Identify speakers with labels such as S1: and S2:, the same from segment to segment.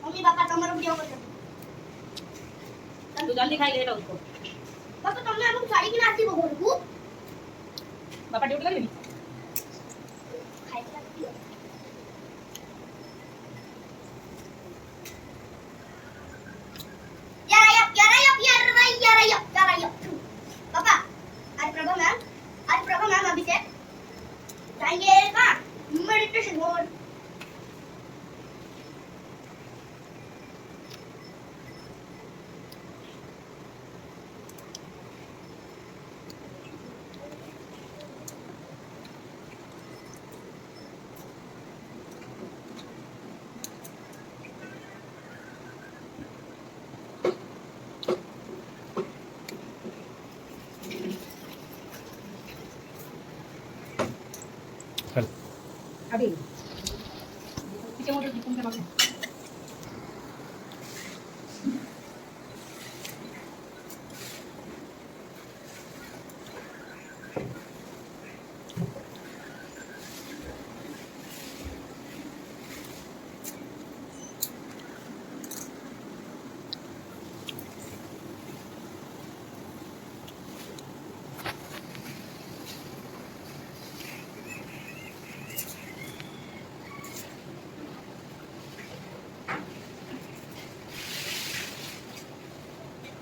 S1: Mummy papa तमरो video कर
S2: तू जल्दी खाई ले उसको।
S1: पापा तुमने हमको साड़ी की नाती को घर को
S2: पापा ड्यूटी करेंगे
S1: खाई सकती हो यार पापा आज प्रभा मैम अभी से जाएंगे कहाँ मेडिटेशन मोड
S2: अभी पीछे मोटर दीपन के मारे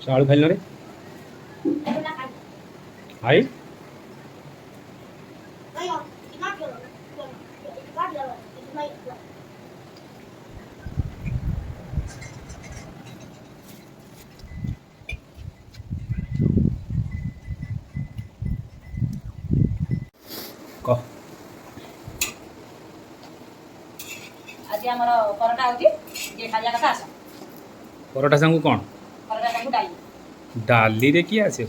S3: चावल खाई रे हाई कह
S2: आज हमर परोटा होची जे खाजा कथा आसा
S3: परोटा संग कौन
S2: परोटा संग डाली
S3: डाली रे किया से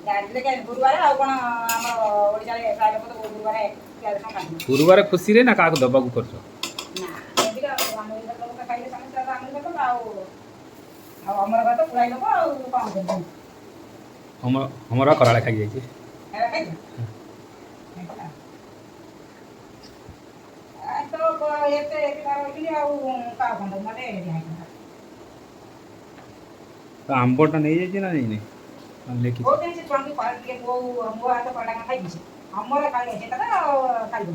S2: डाली के गुरुवार आ कोन हमर ओडिसा रे प्राय लोक तो गुरुवार प्याज खाती
S3: गुरुवार खुशी रे ना काक दबा को करछ
S2: ना एदिका हमर लोक खाइले समस्या हमर लोक आ हमर बात पुराई लोक आ कोन करबो
S3: हमरा कराला खाई जाई छै
S2: एरा खाइ तो एते एकार होइली आ का कोन मते दिहाई
S3: तो आंबोटा नहीं जाई ना नहीं हम लेके
S2: ओ दिन से छुआ के पार के वो मो हाथ पड़ा खाई दिसे हमर खाइ छै त खाइ दो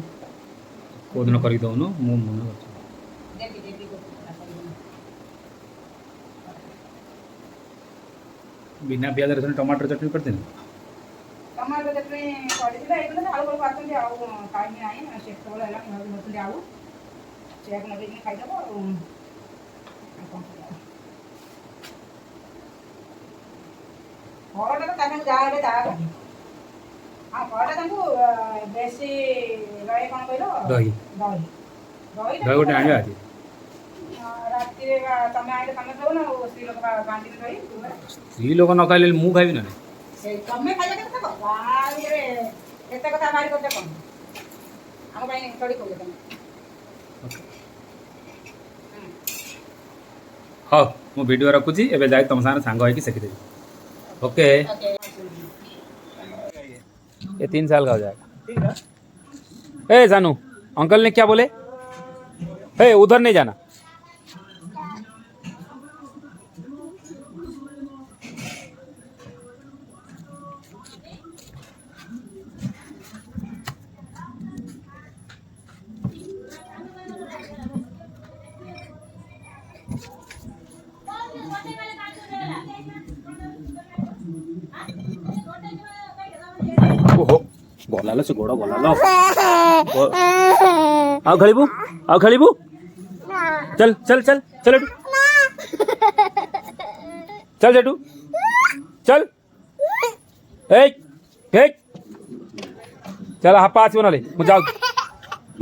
S3: को दिन करी दो न मु मन करछ
S2: देखी को
S3: बिना प्याज रसुन टमाटर चटनी करते ना
S2: टमाटर चटनी पड़ी दिला एक दिन आलू पातन दे आउ काई में आई ना शेक तो होला नतुन दे आउ चेक न देनी खाइ दबो परोटा तो तने जाले जा हां परोटा तंगु बेसी रहे कोन कहलो
S3: दही
S2: दही
S3: दही गोटे आनिया आती
S2: राती रे तमे आइले तमे खाओ ना स्त्री लोक बांधी दही
S3: स्त्री लोक न खाइले मु खाइबी ना
S2: से तमे खाइले केते को बाई रे एते कथा मारी करते कोन हम भाई थोड़ी कहले तमे
S3: हाँ मु वीडियो रखुची एबे जाई तुम साने सांग होई कि सेकी देबी ओके ये 3 साल का हो जाएगा ए जानू अंकल ने क्या बोले ए उधर नहीं जाना ओहो गलालो से गोड़ गलालो आओ खेलिबू चल चल चल चल एटू चल जेटू चल ए ए चल हापा आसीबो नले मु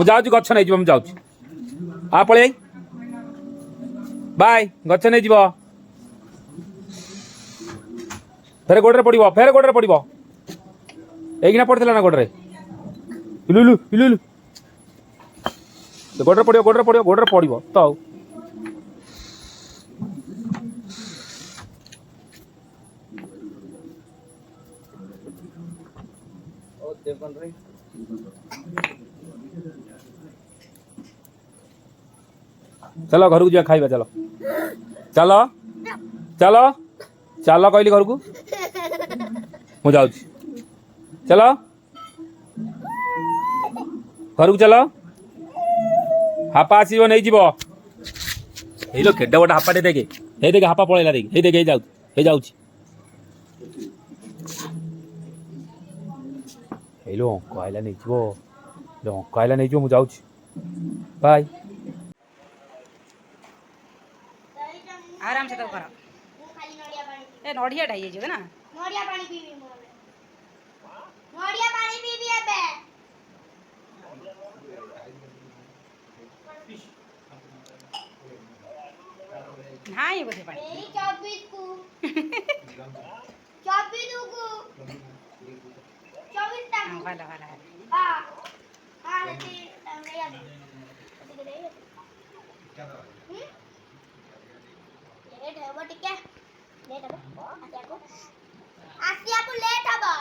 S3: जाउची गछ नै जीव मु जाउची आ पळे बाय गछ नै जीव फेर गोड़रे पड़िबो एगिना पड़थिला ना गोड़रे इलुलु इलुलु गोड़रे पड़िबो तो चलो घर को जा खाइबा चलो। चल चल चल कहली घर को मु जाऊँ चल घर को चल हापा आसो नहीं जीव हेलो केडे गोटे हापाटे देखे हे देखे हापा पलैला देखे हे देखे हे जाऊँ हेलो अंक आइला नहीं जीव अंक आइला नहीं जीव मु जाऊँ बाय
S2: आराम से तो कर
S1: ମୁଁ ଖାଲି ନଡ଼ିଆ ପାଣି ପିଇବି।
S2: ए नड़िया ढाई जाइए ना
S1: ନଡ଼ିଆ ପାଣି ପିଇବି ମୁଁ ଏବେ। ନଡ଼ିଆ ପାଣି ପିଇବି ଏବେ।
S2: हाँ ये बोझे पानी
S1: ଏଇ 24 କୁ 24 କୁ 24 ଟା
S2: हाँ वाला वाला है
S1: हां हां बेटी नडिया दे ଟିକେ ଦେ लेट है वो टिके लेट है आसियाको लेट हबो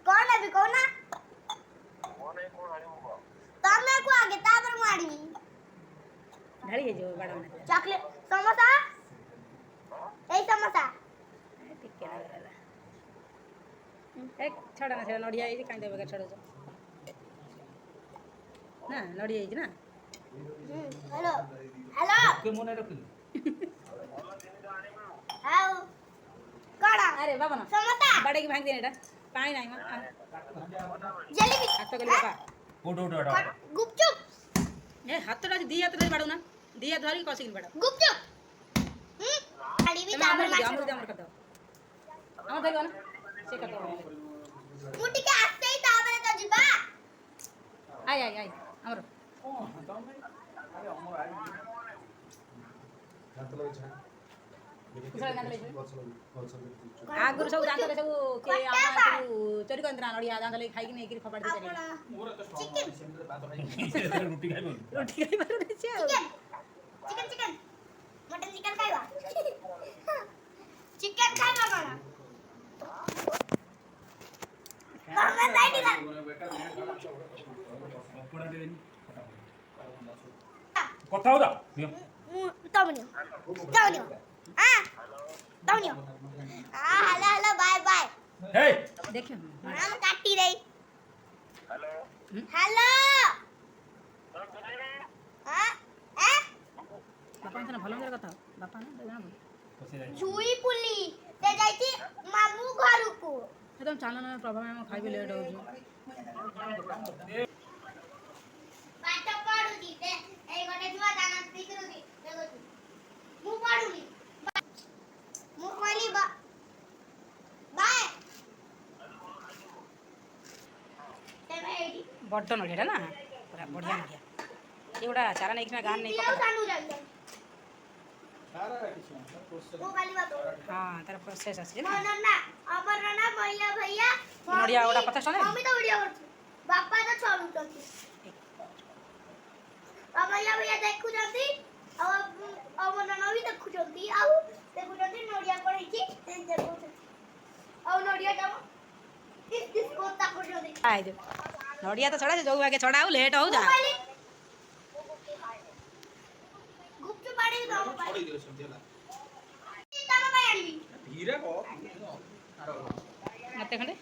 S1: कौन है भी कौन ना तमे को आगे तापर मारी
S2: ढाली है जो बड़ा में
S1: चॉकलेट समोसा ए समोसा
S2: ठीक है ना एक छोड़ा ना छोड़ा नड़िया ये कांदे बगैर छोड़ो ना नड़िया ये ना
S1: हेलो हेलो
S3: के मने रखी
S1: हाउ कड़ा
S2: अरे बाबा ना
S1: समोसा
S2: बड़े की भांग देने डा पानी नहीं मां
S1: जलेबी
S2: हाथ तो गली का
S3: उठ
S1: गुपचुप
S2: ए हाथ तो दी हाथ तो बाड़ू ना दी हाथ धरी कसिन बाड़ा
S1: गुपचुप खाली भी
S2: તમે
S1: तापर
S2: અમર
S1: मार
S2: અમર કર દો અમર થઈ ગયો ને સે કર દો
S1: मुटी के आस्ते ही तापर तो जिबा
S2: આય આય આય અમર आगुर सब दांत सब के आमा सब चोरी कंद्रा नड़िया दांत ले खाई नहीं फपाड़ दे
S1: चिकन
S3: रोटी खाइबो
S2: रोटी खाई बार दे छे
S1: चिकन चिकन मटन चिकन खाइबा चिकन खाइबा कोन मैं साइड ला
S3: কথা হও
S1: तावनियो हां तावनियो हेलो हेलो बाय बाय
S3: हे
S2: देखियो
S1: हम काटी रही हेलो हेलो हां ए
S2: बापा ने भलो मेरे कथा बापा ने ना
S1: छुई पुली ते जाईती मामू घर को
S2: एकदम चालन में प्रॉब्लम है खाई भी लेट हो
S1: पाठ पढुदी ते ए गटे जुवा दाना सिकरुदी देखो मु पढुनी मु खाली बाय ते मेडी
S2: बड्ड नड़िया ना पूरा बढ़िया नड़िया ये बड़ा चारा नहीं कि गान नहीं
S1: ये
S2: पकड़
S1: सानु जाई वो खाली बात
S2: हां तार प्रोसेस আছে না
S1: मनना अमर ना भैया भैया
S2: नड़िया ओडा पता चले
S1: मम्मी तो वीडियो करछु बापा तो छोड़ू तो भैया भैया देखु जंती अमर ना भी देखु जंती आउ देखु जंती नड़िया पड़ी छी देखु आउ नड़िया जाओ किस को ताको जंती
S2: आइ दे नड़िया तो छड़ा जो आगे छड़ाऊ लेट हो जा
S1: गुप्त पाड़ी दो पाड़ी तम भाई आनी
S4: धीरे को
S2: मते खंडे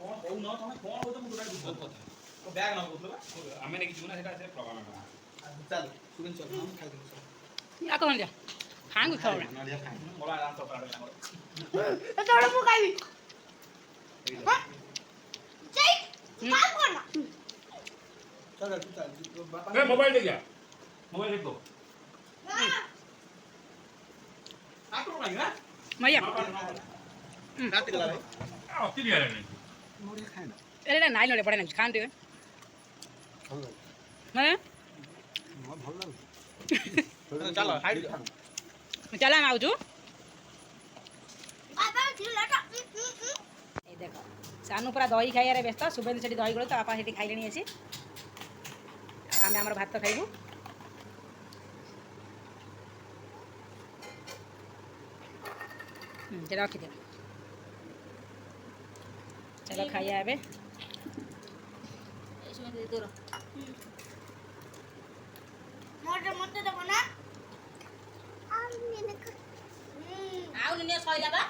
S4: कोन हो न तमे कोन हो त मु टोटाली बुझत କଥା तो बैग ना बोतल आमे ने किछु ना सेटा से प्रॉब्लम चल सुगन चल हम खाइ दे
S2: या कहन जा खांग खाओ
S4: नडिया खाइ मोला आराम से पड़ा हमर
S1: तो तोड़ मु खाई चल काम करना
S4: चल तू बापा
S3: ए मोबाइल दे गया मोबाइल देख दो
S4: आको भाई ना
S2: मैया
S4: रात गला भाई
S3: अति लिया नहीं
S4: नडिया खाइ ना
S2: एरे नाइ नड़े पड़े ना खान दे माने
S4: भल लाग चल हाइड
S2: चला हम आउछु
S1: बाबा खिलाटा
S2: ए देखो सानू पूरा दही खाइया रे व्यस्त सुबेन सेठी दही गलो तो आपा सेठी खाइलेनी अछि आमे हमर भात खाइबु जेरा रखि दे चलो खाइए ଏବେ
S5: इसमें दे दो
S1: मोटे मोटे तो बना
S5: आउ निने सइला बा